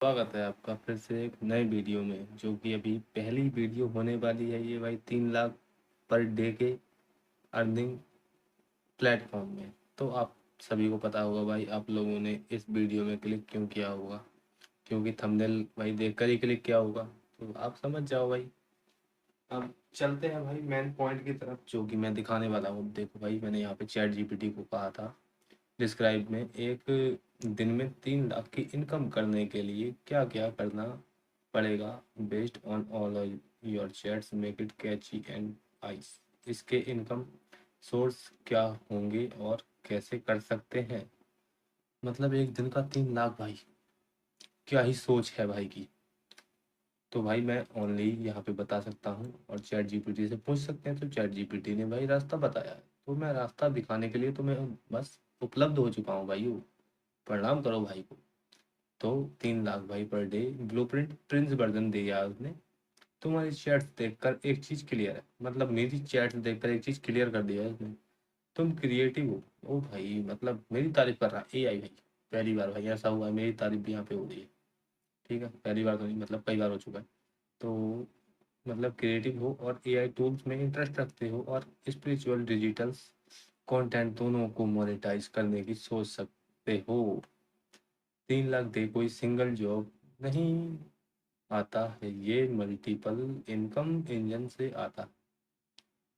स्वागत है आपका फिर से एक नए वीडियो में, जो कि अभी पहली वीडियो होने वाली है ये भाई 3 लाख पर डे के अर्निंग प्लेटफॉर्म में। तो आप सभी को पता होगा भाई, आप लोगों ने इस वीडियो में क्लिक क्यों किया होगा, क्योंकि थंबनेल भाई देखकर ही क्लिक किया होगा। तो आप समझ जाओ भाई। अब चलते हैं भाई मेन पॉइंट की तरफ, जो कि मैं दिखाने वाला हूँ। देखो भाई, मैंने यहाँ पे चैट जीपीटी को कहा था डिस्क्राइब में एक दिन में 3 लाख की इनकम करने के लिए क्या क्या करना पड़ेगा। Based on all your chats make it Kainchi and ice. इसके इनकम सोर्स क्या होंगे और कैसे कर सकते हैं। मतलब एक दिन का 3 लाख भाई, क्या ही सोच है भाई की। तो भाई मैं ओनली यहाँ पे बता सकता हूँ, और चैट जीपीटी से पूछ सकते हैं। तो चैट जीपीटी ने भाई रास्ता बताया है, तो मैं रास्ता दिखाने के लिए तो मैं बस उपलब्ध हो चुका हूँ भाई। प्रणाम करो भाई को। तो 3 लाख भाई per day blueprint Prince version दिया उसने। तुम्हारी चैट्स देखकर एक चीज क्लियर है, मतलब मेरी चैट्स देखकर एक चीज क्लियर कर दिया है उसने। तुम क्रिएटिव हो। ओ भाई, मतलब मेरी तारीफ कर रहा है एआई भाई। पहली बार भाई ऐसा हुआ है, मेरी तारीफ भी यहाँ पे हो रही है। ठीक है, पहली बार तो नहीं, मतलब कई बार हो चुका है। तो मतलब क्रिएटिव हो और एआई टूल्स में इंटरेस्ट रखते हो और स्पिरिचुअल डिजिटल कंटेंट दोनों को मोनेटाइज करने की सोच सकते हो। 3 लाख दे कोई सिंगल जॉब नहीं आता है, ये मल्टीपल इनकम इंजन से आता।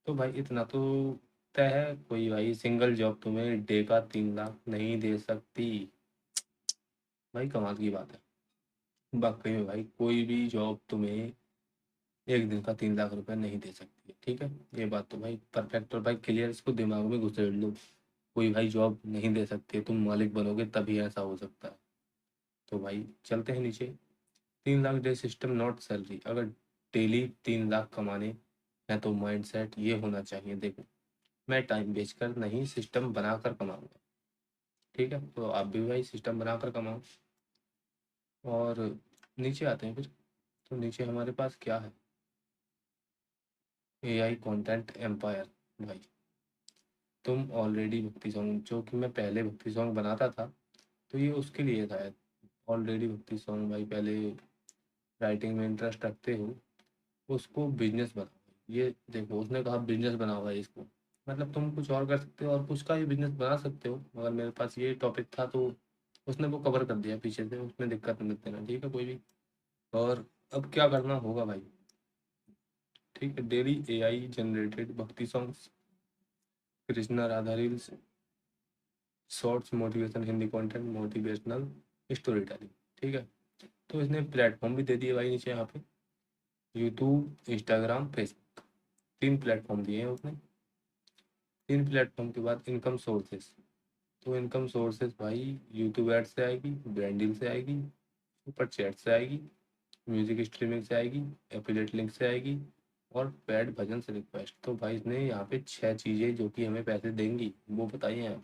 तो भाई इतना तो तय है, कोई भाई सिंगल जॉब तुम्हें डे का 3 लाख नहीं दे सकती। भाई कमाल की बात है वाकई में भाई, कोई भी जॉब तुम्हें एक दिन का 3 लाख रुपए नहीं दे सकती है। ठीक है, ये बात तो भाई परफेक्ट और भाई क्लियर, इसको दिमाग में घुसेड़ लो। कोई भाई जॉब नहीं दे सकती है, तुम मालिक बनोगे तभी ऐसा हो सकता है। तो भाई चलते हैं नीचे। 3 lakh day system not salary. अगर डेली 3 लाख कमाने हैं तो माइंडसेट ये होना चाहिए, देखो मैं टाइम बेच कर नहीं, सिस्टम बनाकर कमाऊंगा। ठीक है, तो आप भी भाई सिस्टम बनाकर कमाओ। और नीचे आते हैं फिर। तो नीचे हमारे पास क्या है, एआई कंटेंट एम्पायर। भाई तुम ऑलरेडी भक्ति सॉन्ग, जो कि मैं पहले भक्ति सॉन्ग बनाता था, तो ये उसके लिए था। ऑलरेडी भक्ति सॉन्ग भाई पहले राइटिंग में इंटरेस्ट रखते हो, उसको बिजनेस बनाओ। ये देखो उसने कहा बिजनेस बनाओ भाई इसको। मतलब तुम कुछ और कर सकते हो और कुछ का भी बिजनेस बना सकते हो, मगर मेरे पास ये टॉपिक था तो उसने वो कवर कर दिया पीछे से, उसमें दिक्कत मत देना। ठीक है कोई भी। और अब क्या करना होगा भाई। ठीक है, डेली एआई जनरेटेड भक्ति songs, Krishna Radha reels, shorts motivation Hindi content, motivational story telling. ठीक है, तो इसने प्लेटफॉर्म भी दे दिए भाई नीचे यहाँ पे, यूट्यूब इंस्टाग्राम फेसबुक, 3 प्लेटफॉर्म दिए हैं उसने। 3 प्लेटफॉर्म के बाद इनकम सोर्सेस। तो इनकम सोर्सेस भाई यूट्यूब एड से आएगी, ब्रांड डील से आएगी, ऊपर चैट से आएगी, म्यूजिक स्ट्रीमिंग से आएगी, एफिलेट लिंक से आएगी, और पेड भजन से रिक्वेस्ट। तो भाई इसने यहाँ पे 6 चीज़ें जो कि हमें पैसे देंगी वो बताई हैं।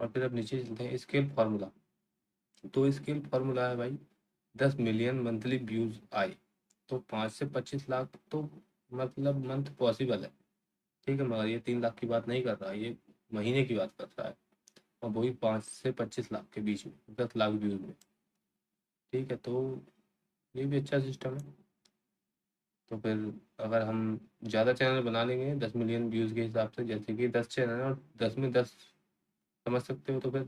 और फिर अब नीचे चलते हैं, स्केल फार्मूला। तो स्केल फार्मूला है भाई, 10 मिलियन मंथली व्यूज आए तो 5 से 25 लाख तो मतलब मंथ पॉसिबल है। ठीक है, मगर ये 3 लाख की बात नहीं कर रहा है, ये महीने की बात कर रहा है। और वही 5 से 25 लाख के बीच में, 10 लाख व्यूज में। ठीक है, तो ये भी अच्छा सिस्टम है। तो फिर अगर हम ज़्यादा चैनल बना लेंगे 10 मिलियन व्यूज़ के हिसाब से, जैसे कि 10 चैनल है और 10 में 10, समझ सकते हो तो फिर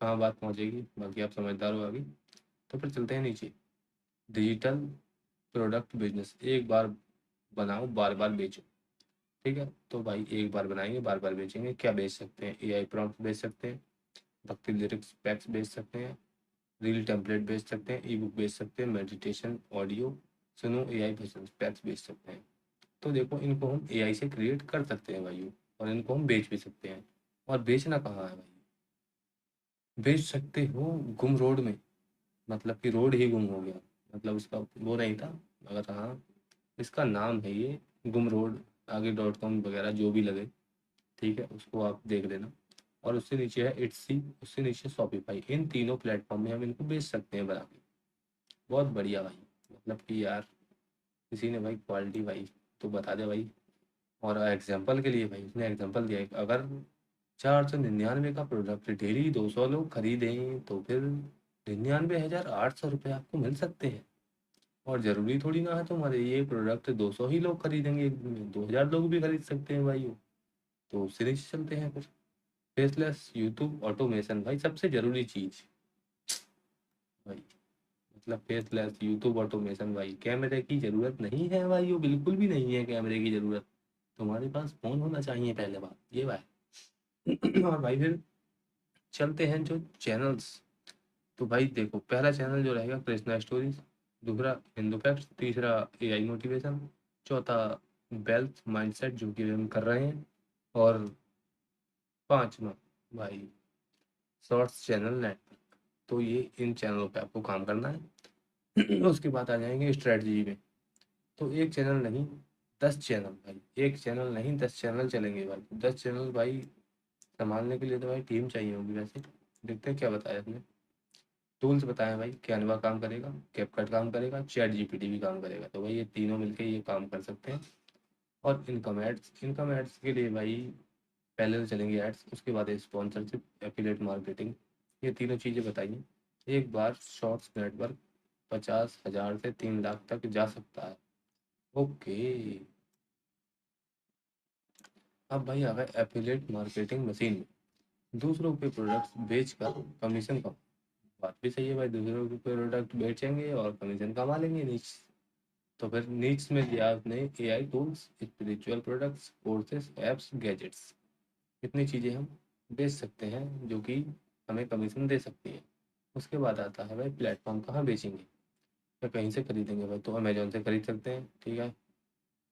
कहाँ बात पहुँचेगी। बाकी आप समझदार हो आगे। तो फिर चलते हैं नीचे, डिजिटल प्रोडक्ट बिजनेस। एक बार बनाओ बार बार बेचो। ठीक है, तो भाई एक बार बनाएंगे बार बार बेचेंगे। क्या बेच सकते हैं, एआई प्रॉम्प्ट बेच सकते हैं, भक्ति लिरिक्स पैक्स बेच सकते हैं, रील टेम्पलेट बेच सकते हैं, ई बुक बेच सकते हैं, मेडिटेशन ऑडियो सुनो एआई भजन पैक्स बेच सकते हैं। तो देखो इनको हम एआई से क्रिएट कर सकते हैं भाई, और इनको हम बेच भी सकते हैं। और बेचना कहाँ है भाई, बेच सकते हो गुम रोड में। मतलब कि रोड ही गुम हो गया, मतलब उसका वो नहीं था, मगर हाँ इसका नाम है ये गुम रोड, आगे डॉट कॉम वगैरह जो भी लगे। ठीक है, उसको आप देख लेना। और उससे नीचे है इट्सी, उससे नीचे शॉपिफाई। इन तीनों प्लेटफॉर्म में हम इनको बेच सकते हैं बना के। बहुत बढ़िया भाई। मतलब कि यार किसी ने भाई क्वालिटी भाई तो बता दे भाई। और एग्जाम्पल के लिए भाई उसने एग्जाम्पल दिया है कि अगर 499 का प्रोडक्ट डेली 200 लोग खरीदें तो फिर ₹99,800 आपको मिल सकते हैं। और ज़रूरी थोड़ी ना है तुम्हारे ये प्रोडक्ट 200 ही लोग खरीदेंगे एक दिन में, 2000 लोग भी खरीद सकते हैं भाई वो। तो उससे नहीं चलते हैं फिर। फेसलेस यूट्यूब ऑटोमेशन भाई सबसे ज़रूरी चीज़ भाई, मतलब फेसलेस यूट्यूब ऑटोमेशन भाई, कैमरे की ज़रूरत नहीं है भाई, वो बिल्कुल भी नहीं है कैमरे की ज़रूरत। तुम्हारे पास फ़ोन होना चाहिए पहले बात ये भाई। और भाई फिर चलते हैं जो चैनल्स। तो भाई देखो पहला चैनल जो रहेगा कृष्णा स्टोरीज, दूसरा हिंदू फैक्ट्स, तीसरा एआई मोटिवेशन, चौथा वेल्थ माइंडसेट जो कि हम कर रहे हैं, और पांचवा भाई शॉर्ट्स चैनल नेटवर्क। तो ये इन चैनलों पे आपको काम करना है। उसके बाद आ जाएंगे स्ट्रेटजी में। तो एक चैनल नहीं 10 चैनल भाई, एक चैनल नहीं 10 चैनल चलेंगे भाई। 10 चैनल भाई संभालने के लिए तो भाई टीम चाहिए होगी वैसे। देखते हैं क्या बताया इसने। टूल्स बताएं भाई, कैनवा काम करेगा, कैपकट काम करेगा, चैट जीपीटी भी काम करेगा। तो भाई ये तीनों मिलके ये काम कर सकते हैं। और इनकम एड्स के लिए भाई पहले तो चलेंगे एड्स, उसके बाद स्पॉन्सरशिप, एफिलेट मार्केटिंग। ये तीनों चीज़ें बताइए। एक बार शॉर्ट्स नेटवर्क 50,000 से 3 लाख तक जा सकता है। ओके। अब भाई आ गए एफिलेट मार्केटिंग मशीन में, दूसरों के प्रोडक्ट्स बेचकर कमीशन का। बात भी सही है भाई, दूसरों के प्रोडक्ट बेचेंगे और कमीशन कमा लेंगे नीच। तो फिर नीड्स में दिया आपने AI tools, spiritual products, courses, apps, gadgets. कितनी चीज़ें हम बेच सकते हैं जो कि हमें कमीशन दे सकती है। उसके बाद आता है भाई प्लेटफॉर्म कहाँ बेचेंगे या कहीं से खरीदेंगे भाई। तो अमेजोन से खरीद सकते हैं, ठीक है,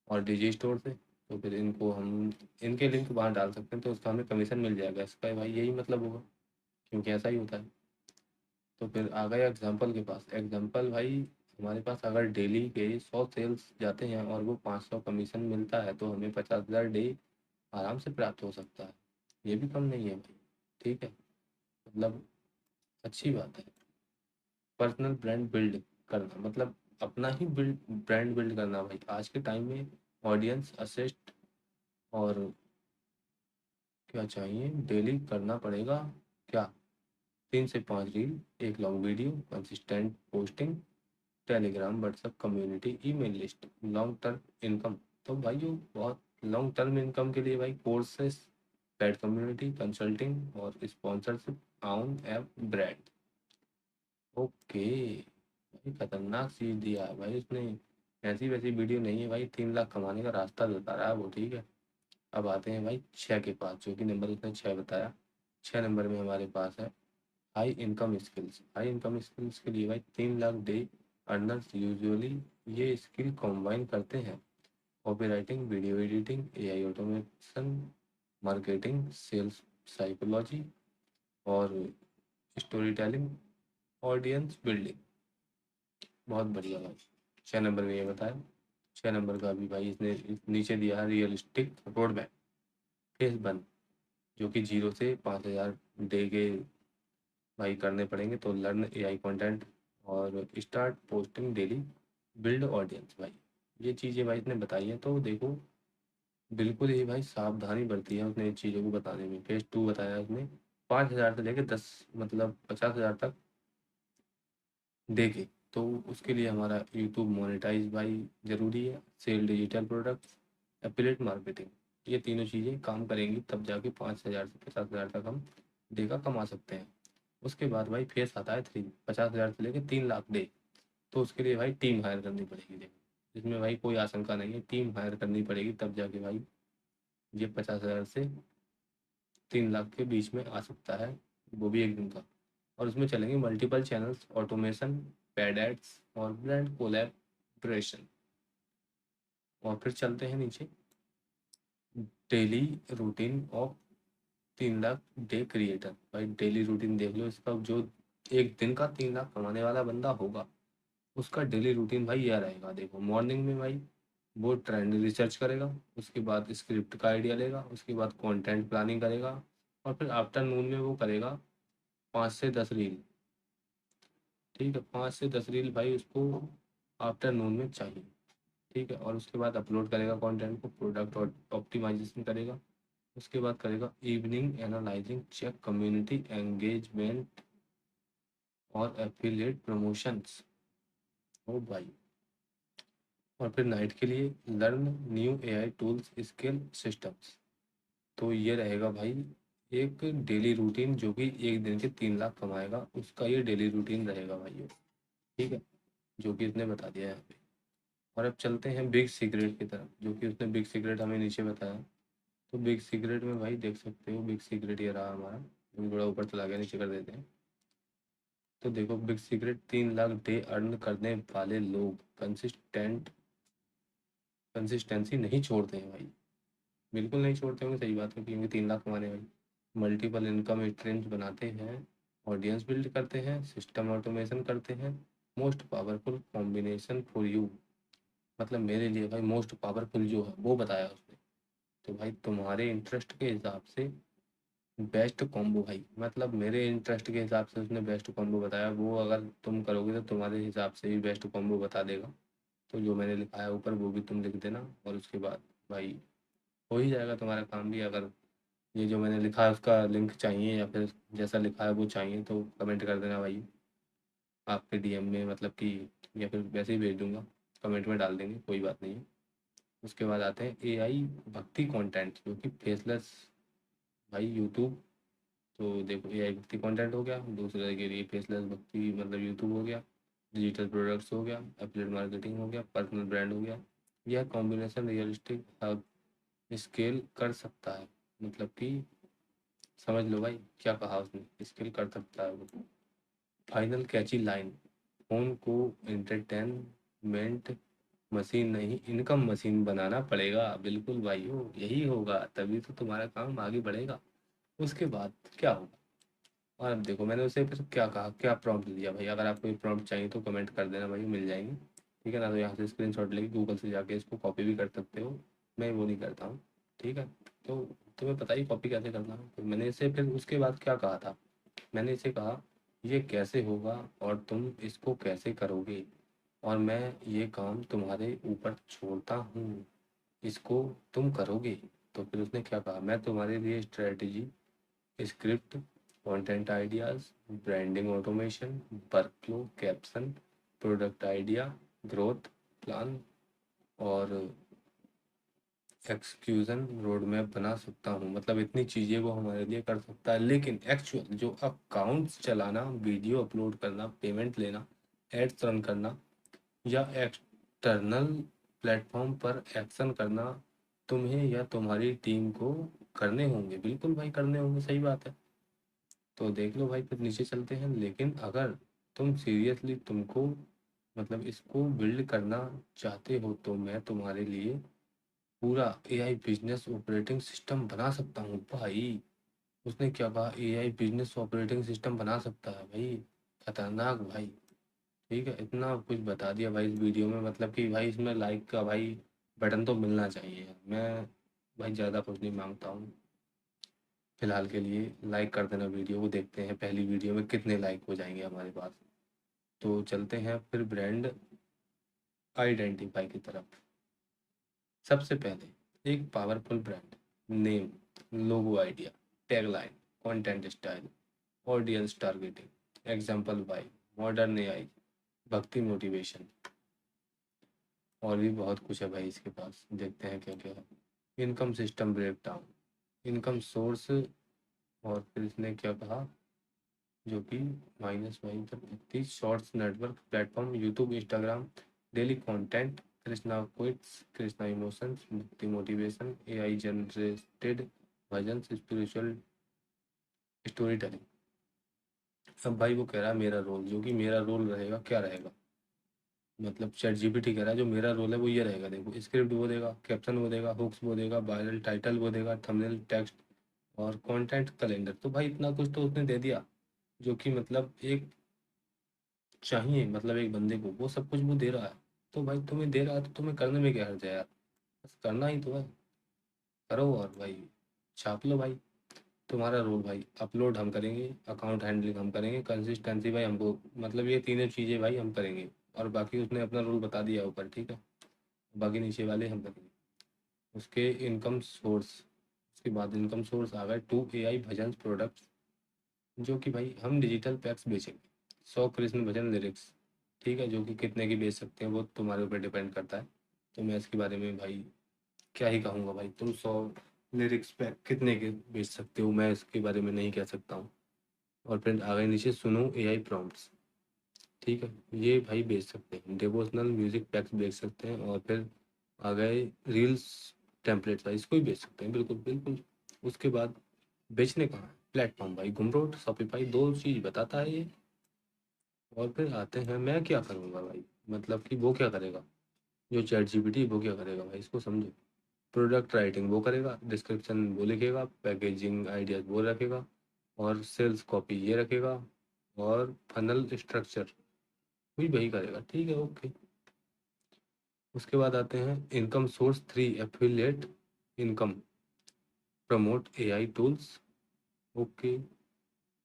और डिजी स्टोर से। तो फिर इनको हम इनके लिंक वहाँ डाल सकते हैं, तो उसका हमें कमीशन मिल जाएगा। इसका भाई यही मतलब होगा, क्योंकि ऐसा ही होता है। तो फिर आ गए एग्जाम्पल के पास। एग्जाम्पल भाई हमारे पास अगर डेली के 100 सेल्स जाते हैं और वो 500 कमीशन मिलता है, तो हमें 50,000 डे आराम से प्राप्त हो सकता है। ये भी कम नहीं है भाई, ठीक है, मतलब अच्छी बात है। पर्सनल ब्रांड बिल्ड करना मतलब अपना ही ब्रांड बिल्ड करना भाई। आज के टाइम में ऑडियंस असिस्ट और क्या चाहिए, डेली करना पड़ेगा क्या, 3 से 5 रील, एक long video, consistent posting, Telegram, WhatsApp community, email list, long term income. तो भाई जो बहुत लॉन्ग टर्म इनकम के लिए भाई कोर्सेस, पेड कम्युनिटी, कंसल्टिंग और sponsorship, on app brand. Okay भाई, खतरनाक चीज दिया है भाई उसने। ऐसी वैसी वीडियो नहीं है भाई, 3 लाख कमाने का रास्ता बता रहा है वो, ठीक है। अब आते हैं भाई 6 के पास, जो कि नंबर उसने 6 बताया। 6 नंबर में हमारे पास है high income skills. High income skills के लिए भाई 3 लाख डे अर्नर्स यूजुअली ये स्किल कंबाइन करते हैं। Copy writing, video editing, AI automation, marketing, sales psychology और स्टोरी टेलिंग, ऑडियंस बिल्डिंग। बहुत बढ़िया भाई। 6 नंबर में ये बताया। 6 नंबर का भी भाई इसने नीचे दिया है रियलिस्टिक रोड मैप, फेस बन, जो कि 0 से 5,000 डे के भाई करने पड़ेंगे। तो लर्न एआई कंटेंट और start posting daily, build audience भाई। ये चीज़ें भाई इसने बताई हैं। तो देखो बिल्कुल ही भाई सावधानी बरती है उसने इन चीज़ों को बताने में। फेज 2 बताया उसने 5,000 से लेकर 10 मतलब 50,000 तक देखे। तो उसके लिए हमारा यूट्यूब मोनेटाइज भाई ज़रूरी है, sell digital products, affiliate marketing. ये तीनों चीज़ें काम करेंगी तब जाके 5,000 से 50,000 तक हम डे का कमा सकते हैं। उसके बाद भाई फेस आता है 3, 50,000 से लेकर 3 लाख डे। तो उसके लिए भाई टीम हायर करनी पड़ेगी। देखो इसमें भाई कोई आशंका नहीं है, टीम हायर करनी पड़ेगी तब जाके भाई ये 50,000 से 3 लाख के बीच में आ सकता है, वो भी एक दिन का। और उसमें चलेंगे multiple channels, automation, paid ads और ब्रांड कोलैबोरेशन। और फिर चलते हैं नीचे, daily routine of 3 lakh day creator. भाई डेली रूटीन देख लो इसका, जो एक दिन का 3 लाख कमाने वाला बंदा होगा उसका डेली रूटीन भाई यह रहेगा। देखो मॉर्निंग में भाई वो ट्रेंड रिसर्च करेगा, उसके बाद स्क्रिप्ट का आइडिया लेगा, उसके बाद कंटेंट प्लानिंग करेगा, और फिर आफ्टरनून में वो करेगा 5 से 10 रील। ठीक है, 5 से 10 रील भाई उसको आफ्टरनून में चाहिए। ठीक है, और उसके बाद अपलोड करेगा कंटेंट को, प्रोडक्ट और ऑप्टिमाइजेशन करेगा। उसके बाद करेगा evening analyzing, check community engagement और एफिलिएट प्रमोशंस। ओ भाई। और फिर नाइट के लिए learn new AI tools skill systems. तो ये रहेगा भाई एक डेली रूटीन, जो कि एक दिन के 3 लाख कमाएगा, उसका ये डेली रूटीन रहेगा भाई ये। ठीक है, जो कि इसने बता दिया है यहाँ पे। और अब चलते हैं बिग सीक्रेट की तरफ, जो कि उसने बिग सीक्रेट हमें नीचे बताया। तो बिग सीक्रेट में भाई देख सकते हो, बिग सीक्रेट ये रहा हमारा। अभी थोड़ा ऊपर चला गया, नीचे कर देते हैं। तो देखो big secret, 3 lakh day earn करने वाले लोग कंसिस्टेंसी नहीं छोड़ते हैं भाई। बिल्कुल नहीं छोड़ते होंगे, सही बात है, क्योंकि 3 लाख कमाने भाई। मल्टीपल इनकम स्ट्रीम्स बनाते हैं, ऑडियंस बिल्ड करते हैं, सिस्टम ऑटोमेशन करते हैं। Most powerful combination for you, मतलब मेरे लिए भाई मोस्ट पावरफुल जो है वो बताया उसने। तो भाई तुम्हारे इंटरेस्ट के हिसाब से बेस्ट कॉम्बो भाई, मतलब मेरे इंटरेस्ट के हिसाब से उसने बेस्ट कॉम्बो बताया, वो अगर तुम करोगे तो तुम्हारे हिसाब से भी बेस्ट कॉम्बो बता देगा। तो जो मैंने लिखा है ऊपर वो भी तुम लिख देना, और उसके बाद भाई हो ही जाएगा तुम्हारा काम भी। अगर ये जो मैंने लिखा है उसका लिंक चाहिए, या फिर जैसा लिखा है वो चाहिए, तो कमेंट कर देना भाई आपके डीएम में, मतलब कि, या फिर वैसे ही भेज दूंगा, कमेंट में डाल देंगे, कोई बात नहीं है। उसके बाद आते हैं एआई भक्ति कंटेंट, जो कि फेसलेस भाई यूट्यूब। तो देखो एआई भक्ति कंटेंट हो गया, दूसरे के लिए फेसलेस भक्ति मतलब यूट्यूब हो गया, डिजिटल प्रोडक्ट्स हो गया, एफिलिएट मार्केटिंग हो गया, पर्सनल ब्रांड हो गया। यह कॉम्बिनेशन रियलिस्टिक हब स्केल कर सकता है, मतलब कि समझ लो भाई क्या कहा उसने, स्केल कर सकता है वो। फाइनल कैची लाइन, फोन को एंटरटेनमेंट मशीन नहीं इनकम मशीन बनाना पड़ेगा। बिल्कुल भाई हो, यही होगा तभी तो तुम्हारा काम आगे बढ़ेगा। उसके बाद क्या होगा। और अब देखो मैंने उसे फिर क्या कहा, क्या प्रॉम्प्ट दिया भाई, अगर आपको ये प्रॉम्प्ट चाहिए तो कमेंट कर देना भाई, मिल जाएंगे। ठीक है ना, तो यहाँ से स्क्रीनशॉट लेके गूगल से जाके इसको कॉपी भी कर सकते हो, मैं वो नहीं करता हूँ। ठीक है, तो तुम्हें पता ही कॉपी कैसे करना है। तो मैंने इसे फिर उसके बाद क्या कहा था, मैंने इसे कहा ये कैसे होगा और तुम इसको कैसे करोगे, और मैं ये काम तुम्हारे ऊपर छोड़ता हूँ, इसको तुम करोगे। तो फिर उसने क्या कहा, मैं तुम्हारे लिए strategy, script, content ideas, branding automation, workflow, caption, product idea, growth plan और एक्सक्यूजन रोड मैप बना सकता हूँ। मतलब इतनी चीज़ें वो हमारे लिए कर सकता है, लेकिन एक्चुअल जो अकाउंट्स चलाना, वीडियो अपलोड करना, पेमेंट लेना, एड्स रन करना, या एक्सटर्नल प्लेटफॉर्म पर एक्शन करना, तुम्हें या तुम्हारी टीम को करने होंगे। बिल्कुल भाई करने होंगे, सही बात है। तो देख लो भाई, फिर नीचे चलते हैं। लेकिन अगर तुम सीरियसली तुमको मतलब इसको बिल्ड करना चाहते हो, तो मैं तुम्हारे लिए पूरा एआई बिजनेस ऑपरेटिंग सिस्टम बना सकता हूँ भाई। उसने क्या कहा, एआई बिजनेस ऑपरेटिंग सिस्टम बना सकता है भाई, खतरनाक भाई। ठीक है, इतना कुछ बता दिया भाई इस वीडियो में, मतलब कि भाई इसमें लाइक का भाई बटन तो मिलना चाहिए। मैं भाई ज़्यादा कुछ नहीं मांगता हूँ फिलहाल के लिए। लाइक कर देना वीडियो को, देखते हैं पहली वीडियो में कितने लाइक हो जाएंगे हमारे पास। तो चलते हैं फिर ब्रांड आइडेंटिफाई की तरफ। सबसे पहले एक powerful brand name, logo idea, tagline, content style, audience targeting, example भाई मॉडर्न एआई, भक्ति मोटिवेशन। और भी बहुत कुछ है भाई इसके पास, देखते हैं क्या क्या है। Income system breakdown, income source, और फिर इसने क्या कहा, जो कि माइनस वाई तक 30 shorts network platform, YouTube, Instagram, daily content, Krishna quits, Krishna emotions, भक्ति मोटिवेशन, एआई जनरेटेड भजन, स्पिरिचुअल स्टोरी टेलिंग। अब भाई वो कह रहा है मेरा रोल, जो कि मेरा रोल रहेगा क्या रहेगा, मतलब चैट जीपीटी कह रहा है जो मेरा रोल है वो ये रहेगा। देखो स्क्रिप्ट वो देगा, कैप्शन वो देगा, हुक्स वो देगा, वायरल टाइटल वो देगा, थंबनेल, टेक्स्ट और कंटेंट कैलेंडर। तो भाई इतना कुछ तो उसने दे दिया, जो कि मतलब एक चाहिए, मतलब एक बंदे को वो सब कुछ वो दे रहा है। तो भाई तुम्हें दे रहा है तो तुम्हें करने में क्या हर्ज है यार, बस करना ही तो है, करो और भाई छाप लो भाई। तुम्हारा रोल भाई, अपलोड हम करेंगे, अकाउंट हैंडलिंग हम करेंगे, कंसिस्टेंसी भाई हमको, मतलब ये तीनों चीज़ें भाई हम करेंगे। और बाकी उसने अपना रोल बता दिया ऊपर, ठीक है, बाकी नीचे वाले हम करेंगे। उसके इनकम सोर्स, उसके बाद इनकम सोर्स आ गए 2 AI भजन प्रोडक्ट्स, जो कि भाई हम डिजिटल पैक्स बेचेंगे, 100 कृष्ण भजन लिरिक्स, ठीक है, जो कि कितने की बेच सकते हैं वो तुम्हारे ऊपर डिपेंड करता है। तो मैं इसके बारे में भाई क्या ही कहूँगा भाई, तुम 100 लिरिक्स पे कितने के बेच सकते हो, मैं इसके बारे में नहीं कह सकता हूँ। और फिर आगे नीचे सुनो एआई प्रॉम्प्ट्स, ठीक है, ये भाई बेच सकते हैं। डिवोशनल म्यूजिक पैक्स बेच सकते हैं। और फिर आ गए रील्स टेम्पलेट्स भाई, इसको ही बेच सकते हैं, बिल्कुल बिल्कुल। उसके बाद बेचने का प्लेटफॉर्म भाई गुमरोड शॉपिफाई, दो चीज़ बताता है ये। और फिर आते हैं मैं क्या करूँगा भाई, मतलब कि वो क्या करेगा, जो चैट जीपीटी वो क्या करेगा भाई, इसको समझो। प्रोडक्ट राइटिंग वो करेगा, डिस्क्रिप्शन वो लिखेगा, पैकेजिंग आइडियाज वो रखेगा, और सेल्स कॉपी ये रखेगा, और फनल स्ट्रक्चर भी वही करेगा, ठीक है, ओके। उसके बाद आते हैं income source 3 affiliate income, promote AI tools, okay,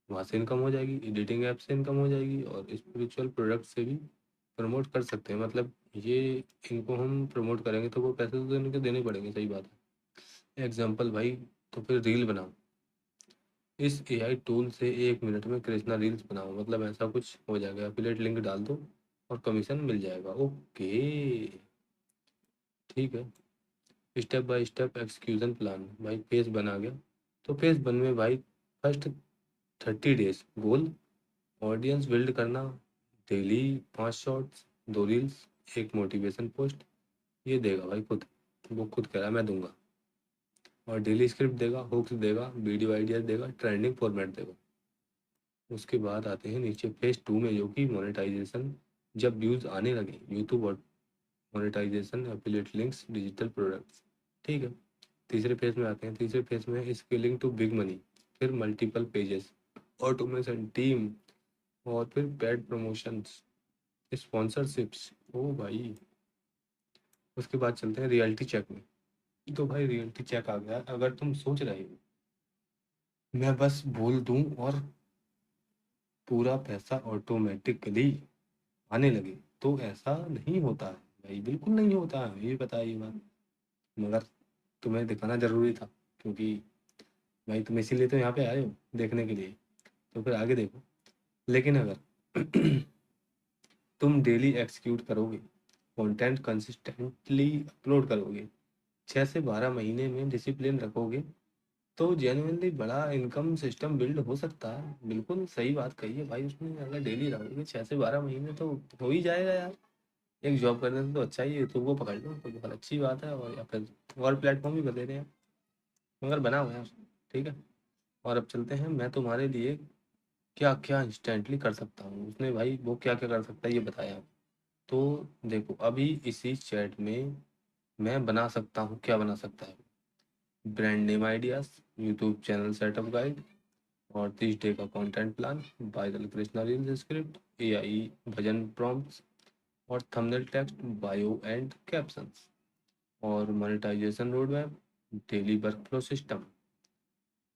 वहाँ से इनकम हो जाएगी, एडिटिंग ऐप से इनकम हो जाएगी, और स्पिरिचुअल प्रोडक्ट से भी प्रमोट कर सकते हैं। मतलब ये इनको हम प्रमोट करेंगे तो वो पैसे तो इनके देने पड़ेंगे, सही बात है। एग्जाम्पल भाई, तो फिर रील बनाओ, इस एआई टूल से 1 मिनट में कृष्णा रील्स बनाओ, मतलब ऐसा कुछ हो जाएगा। एफिलिएट लिंक डाल दो और कमीशन मिल जाएगा, ओके, ठीक है। स्टेप बाय स्टेप एक्सक्यूजन प्लान भाई, पेज बना गया, तो पेज बन में भाई फर्स्ट 30 डेज गोल, ऑडियंस बिल्ड करना, डेली 5 शॉर्ट्स, 2 रील्स, एक मोटिवेशन पोस्ट, ये देगा भाई खुद, वो खुद कह रहा है मैं दूंगा। और डेली स्क्रिप्ट देगा, हुक्स देगा, वीडियो आइडियाज देगा, ट्रेंडिंग फॉर्मेट देगा। उसके बाद आते हैं नीचे फेज 2 में, जो कि मोनेटाइजेशन, जब व्यूज आने लगे यूट्यूब और monetization, affiliate links, digital products, ठीक है। तीसरे फेज में आते हैं, तीसरे फेज में स्केलिंग टू बिग मनी, फिर मल्टीपल पेजेस, ऑटोमेशन टीम, और फिर पेड प्रमोशंस, स्पॉन्सरशिप्स, ओ भाई। उसके बाद चलते हैं रियलिटी चेक में। तो भाई रियलिटी चेक आ गया, अगर तुम सोच रहे हो मैं बस बोल दूं और पूरा पैसा ऑटोमेटिकली आने लगे, तो ऐसा नहीं होता है भाई, बिल्कुल नहीं होता है, ये पता है ये बात, मगर तुम्हें दिखाना ज़रूरी था, क्योंकि भाई तुम इसीलिए तो यहाँ पे आए हो, देखने के लिए, तो फिर आगे देखो। लेकिन अगर तुम डेली एक्सिक्यूट करोगे, कंटेंट कंसिस्टेंटली अपलोड करोगे, 6 से 12 महीने में डिसिप्लिन रखोगे, तो जेन्युइनली बड़ा इनकम सिस्टम बिल्ड हो सकता है। बिल्कुल सही बात कही है भाई उसने, अगर डेली रहोगे 6 से 12 महीने तो हो ही जाएगा यार। एक जॉब करने से तो अच्छा ही यूट्यूब को पकड़ लो, तो बहुत अच्छी बात है, और या फिर और प्लेटफॉर्म भी कर लेते हैं, मगर बना हुआ है, ठीक है। और अब चलते हैं मैं तुम्हारे लिए क्या क्या इंस्टेंटली कर सकता हूँ, उसने भाई वो क्या क्या कर सकता है ये बताया। तो देखो अभी इसी चैट में मैं बना सकता हूँ, क्या बना सकता है, brand name ideas, YouTube channel setup guide, और 30 डे का content plan, viral Krishna reels script, AI भजन प्रॉम्प्ट्स, और thumbnail text, bio and captions, और monetization roadmap, daily workflow system,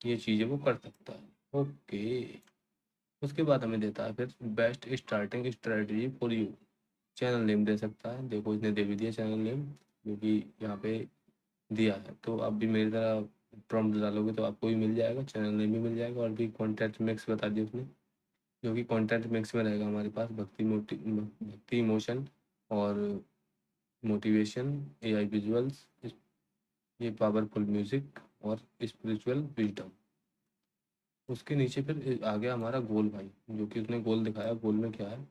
ये चीज़ें वो कर सकता है, ओके। उसके बाद हमें देता है फिर best starting strategy for you, channel name दे सकता है, देखो इसने दे भी दिया चैनल नेम, जो कि यहाँ पे दिया है, तो आप भी मेरी तरह प्रॉम्प्ट डालोगे तो आपको भी मिल जाएगा, चैनल नेम भी मिल जाएगा, और भी कॉन्टेंट मिक्स बता दिया उसने, जो कि कंटेंट मिक्स में रहेगा हमारे पास भक्ति इमोशन, और मोटिवेशन, एआई विजुअल्स, ये पावरफुल म्यूजिक, और स्पिरिचुअल विजडम। उसके नीचे फिर आ गया हमारा गोल भाई, जो कि उसने गोल दिखाया, गोल में क्या है,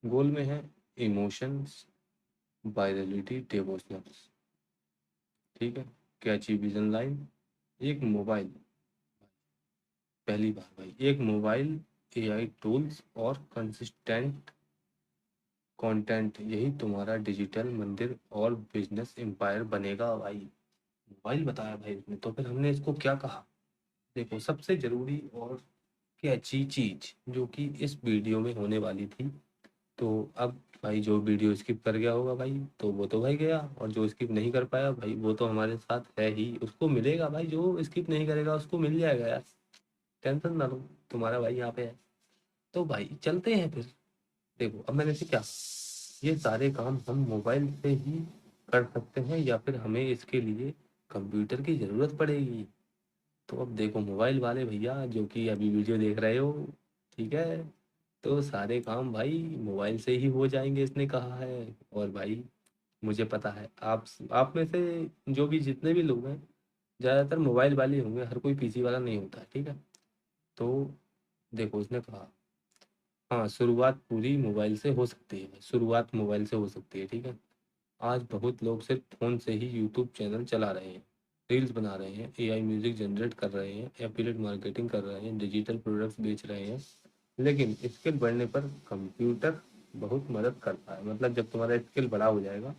गोल में है इमोशंस, वायरलिटी, डिवोशनल्स, ठीक है, कैची विजन लाइन, एक मोबाइल, पहली बार भाई एक मोबाइल, एआई टूल्स, और कंसिस्टेंट कंटेंट, यही तुम्हारा डिजिटल मंदिर और बिजनेस एम्पायर बनेगा भाई। मोबाइल बताया भाई उसने, तो फिर हमने इसको क्या कहा, देखो सबसे जरूरी और कैची चीज जो कि इस वीडियो में होने वाली थी, तो अब भाई जो वीडियो स्किप कर गया होगा भाई, तो वो तो भाई गया, और जो स्किप नहीं कर पाया भाई वो तो हमारे साथ है ही, उसको मिलेगा भाई, जो स्किप नहीं करेगा उसको मिल जाएगा यार, टेंशन ना लो, तुम्हारा भाई यहाँ पे है। तो भाई चलते हैं फिर, देखो अब मैंने से क्या, ये सारे काम हम मोबाइल से ही कर सकते हैं, या फिर हमें इसके लिए कंप्यूटर की ज़रूरत पड़ेगी। तो अब देखो मोबाइल वाले भैया जो कि अभी वीडियो देख रहे हो, ठीक है, तो सारे काम भाई मोबाइल से ही हो जाएंगे इसने कहा है। और भाई मुझे पता है आप में से जो भी जितने भी लोग हैं ज़्यादातर मोबाइल वाले होंगे, हर कोई पीसी वाला नहीं होता है, ठीक है। तो देखो उसने कहा, हाँ शुरुआत पूरी मोबाइल से हो सकती है, शुरुआत मोबाइल से हो सकती है, ठीक है। आज बहुत लोग सिर्फ फ़ोन से ही यूट्यूब चैनल चला रहे हैं, रील्स बना रहे हैं, एआई म्यूज़िक जनरेट कर रहे हैं, एफिलिएट मार्केटिंग कर रहे हैं, डिजिटल प्रोडक्ट्स बेच रहे हैं। लेकिन स्किल बढ़ने पर कंप्यूटर बहुत मदद करता है, मतलब जब तुम्हारा स्किल बड़ा हो जाएगा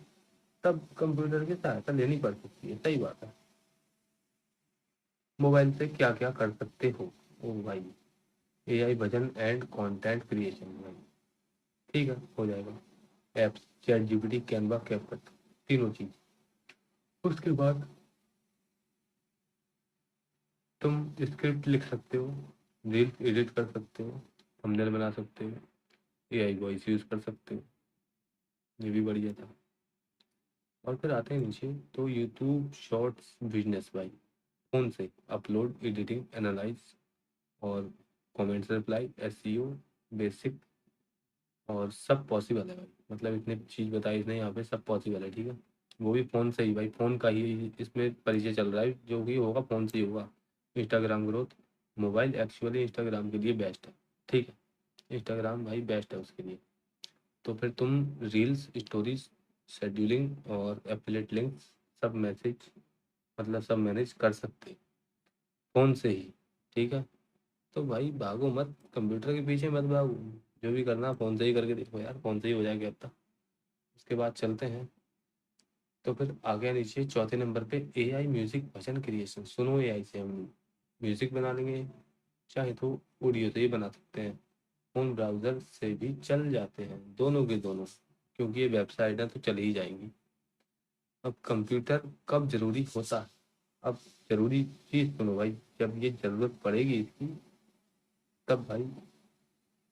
तब कंप्यूटर की सहायता लेनी पड़ सकती है, सही बात है। मोबाइल से क्या क्या कर सकते हो? ओ भाई, AI bhajan and content creation भाई, ठीक है हो जाएगा। Apps, chat GPT, Canva, CapCut, तीनों चीज। उसके बाद तुम स्क्रिप्ट लिख सकते हो, रील्स एडिट कर सकते हो, थंबनेल बना सकते हो, एआई वॉइस यूज कर सकते हो, ये भी बढ़िया था। और फिर आते हैं नीचे, तो यूट्यूब शॉर्ट्स बिजनेस भाई, फोन से अपलोड, एडिटिंग, एनालाइज और कमेंट्स रिप्लाई, एसईओ बेसिक और सब पॉसिबल है भाई। मतलब इतने चीज़ बताई इसने यहाँ पे, सब पॉसिबल है, ठीक है। वो भी फ़ोन से ही भाई, फ़ोन का ही इसमें परिचय चल रहा है, जो कि होगा फ़ोन से ही होगा। Instagram growth, mobile actually Instagram के लिए बेस्ट है, ठीक है। इंस्टाग्राम भाई बेस्ट है उसके लिए। तो फिर तुम रील्स, स्टोरीज, शेड्यूलिंग और एफिलेट लिंक्स, सब मैसेज मतलब सब मैनेज कर सकते फ़ोन से ही, ठीक है। तो भाई भागो मत, कंप्यूटर के पीछे मत भागो, जो भी करना फ़ोन से ही करके देखो यार, फ़ोन से ही हो जाएगा अब तक। उसके बाद चलते हैं, तो फिर आ गया नीचे चौथे नंबर पे एआई म्यूजिक भजन क्रिएशन। सुनो एआई से हम म्यूजिक बना लेंगे, चाहे तो ऑडियो से ही बना सकते हैं, फोन ब्राउजर से भी चल जाते हैं, दोनों के दोनों, क्योंकि ये वेबसाइट है तो चल ही जाएंगी। अब कंप्यूटर कब जरूरी होता है? अब जरूरी चीज सुनो भाई, जब ये जरूरत पड़ेगी इसकी, तब भाई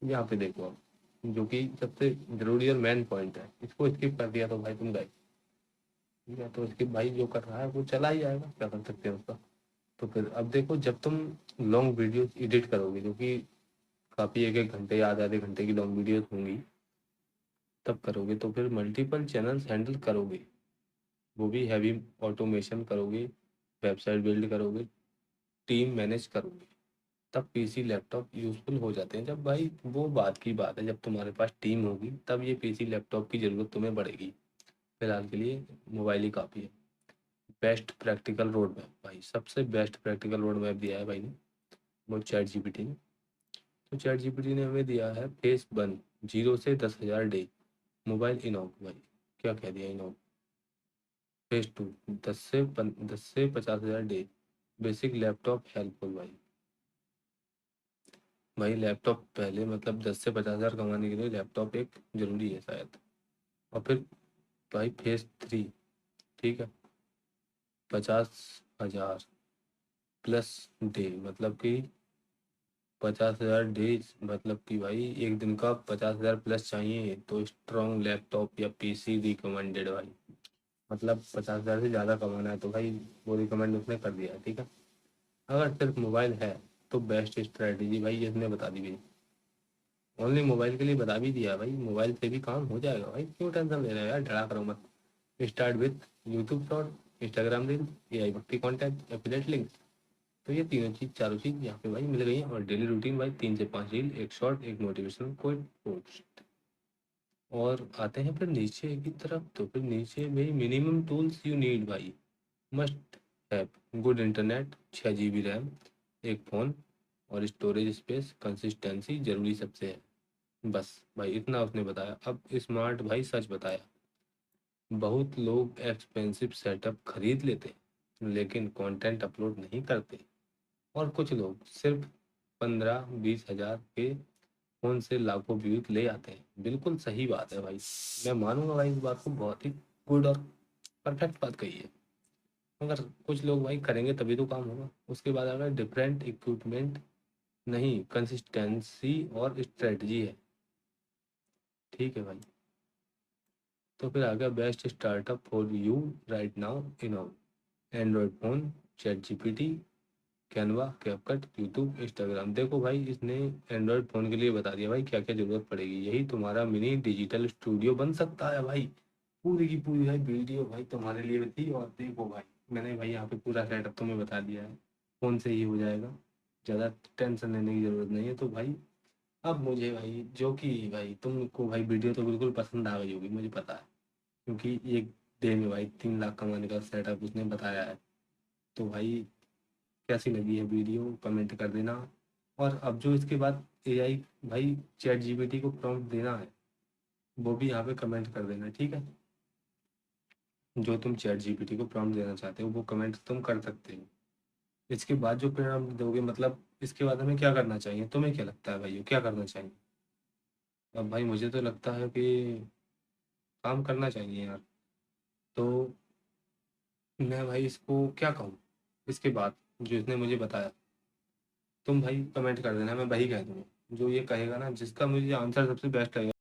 यहाँ पे देखो अब, जो कि सबसे जरूरी और मेन पॉइंट है, इसको स्किप कर दिया तो भाई तुम गए, ठीक है। तो इसके भाई जो कर रहा है वो चला ही जाएगा, क्या कर सकते हैं उसका। तो फिर अब देखो, जब तुम लॉन्ग वीडियो एडिट करोगे, जो कि काफ़ी एक एक घंटे या आधे आधे घंटे की लॉन्ग वीडियोस होंगी, तब करोगे तो फिर मल्टीपल चैनल्स हैंडल करोगे, वो भी हैवी ऑटोमेशन करोगे, वेबसाइट बिल्ड करोगे, टीम मैनेज करोगे, तब पीसी लैपटॉप यूजफुल हो जाते हैं। जब भाई वो बात की बात है, जब तुम्हारे पास टीम होगी तब ये पीसी लैपटॉप की ज़रूरत तुम्हें पड़ेगी, फिलहाल के लिए मोबाइल ही काफ़ी है। बेस्ट प्रैक्टिकल रोड मैप भाई, सबसे बेस्ट प्रैक्टिकल रोड मैप दिया है भाई ने, वो चैट जीपीटी ने। तो चैट जीपीटी ने हमें दिया है फेस 1 0 से 10,000 डे, मोबाइल इनॉक भाई, क्या कह दिया इनॉक। फेस 2 10 से 50,000 डे, बेसिक लैपटॉप हेल्पफुल भाई। भाई लैपटॉप पहले मतलब 10 से 50,000 कमाने के लिए लैपटॉप एक जरूरी है शायद। और फिर भाई फेस 3, ठीक है, 50,000 प्लस डे, मतलब कि 50,000 डेज, मतलब कि भाई एक दिन का 50,000 प्लस चाहिए, तो स्ट्रॉन्ग लैपटॉप या पीसी रिकमेंडेड भाई। मतलब 50,000 से ज़्यादा कमाना है तो भाई वो रिकमेंड उसने कर दिया है, ठीक है। अगर सिर्फ मोबाइल है तो बेस्ट स्ट्रेटजी भाई इसने बता दी भाई, ओनली मोबाइल के लिए बता भी दिया भाई, मोबाइल से भी काम हो जाएगा भाई, क्यों टेंशन ले रहे हो यार, डरा करो मत। Start with YouTube short, Instagram reel, AI भक्ति कॉन्टेंट, एफिलिएट लिंक्स। तो ये तीनों चीज, चारों चीज यहाँ पे भाई मिल गई हैं। और डेली रूटीन भाई 3 से 5 रील, एक शॉर्ट, एक मोटिवेशनल कोई पोस्ट। और आते हैं फिर नीचे की तरफ, तो फिर नीचे भाई मिनिमम टूल्स यू नीड भाई, must have good internet, 6 GB RAM, एक फ़ोन और स्टोरेज स्पेस, कंसिस्टेंसी जरूरी सबसे है। बस भाई इतना उसने बताया। अब स्मार्ट भाई सच बताया, बहुत लोग एक्सपेंसिव सेटअप खरीद लेते लेकिन कंटेंट अपलोड नहीं करते, और कुछ लोग सिर्फ 15-20 हज़ार के फ़ोन से लाखों व्यूज ले आते हैं। बिल्कुल सही बात है भाई, मैं मानूंगा भाई इस बात को, बहुत ही गुड और परफेक्ट बात कही है। मगर कुछ लोग भाई करेंगे तभी तो काम होगा। उसके बाद अगर डिफरेंट इक्विपमेंट नहीं, कंसिस्टेंसी और स्ट्रेटजी है, ठीक है भाई। तो फिर आ गया best startup for you right now in Android phone, chat GPT, Canva, CapCut, YouTube, Instagram. देखो भाई, इसने एंड्रॉयड फ़ोन के लिए बता दिया भाई क्या क्या ज़रूरत पड़ेगी। यही तुम्हारा मिनी डिजिटल स्टूडियो बन सकता है भाई। पूरी की पूरी भाई वीडियो भाई तुम्हारे लिए थी। और देखो भाई, मैंने भाई यहाँ पे पूरा सेटअप तुम्हें बता दिया है, फ़ोन से ही हो जाएगा, ज़्यादा टेंशन लेने की ज़रूरत नहीं है। तो भाई अब मुझे भाई, जो कि भाई तुमको भाई वीडियो तो बिल्कुल पसंद आ गई होगी मुझे पता है, क्योंकि एक डे में भाई 3 लाख कमाने का सेटअप उसने बताया है। तो भाई कैसी लगी है वीडियो कमेंट कर देना। और अब जो इसके बाद एआई भाई चैट जीपीटी को प्रॉम्प्ट देना है, वो भी यहाँ पे कमेंट कर देना, ठीक है। जो तुम चैट जीपीटी को प्रॉम्प्ट देना चाहते हो वो कमेंट तुम कर सकते हो। इसके बाद जो परिणाम दोगे, मतलब इसके बाद हमें क्या करना चाहिए, तुम्हें क्या लगता है भाई क्या करना चाहिए? अब भाई मुझे तो लगता है कि काम करना चाहिए यार। तो मैं भाई इसको क्या कहूँ इसके बाद जो इसने मुझे बताया? तुम भाई कमेंट कर देना, मैं वही कह दूँगा जो ये कहेगा ना, जिसका मुझे आंसर सबसे बेस्ट लगेगा।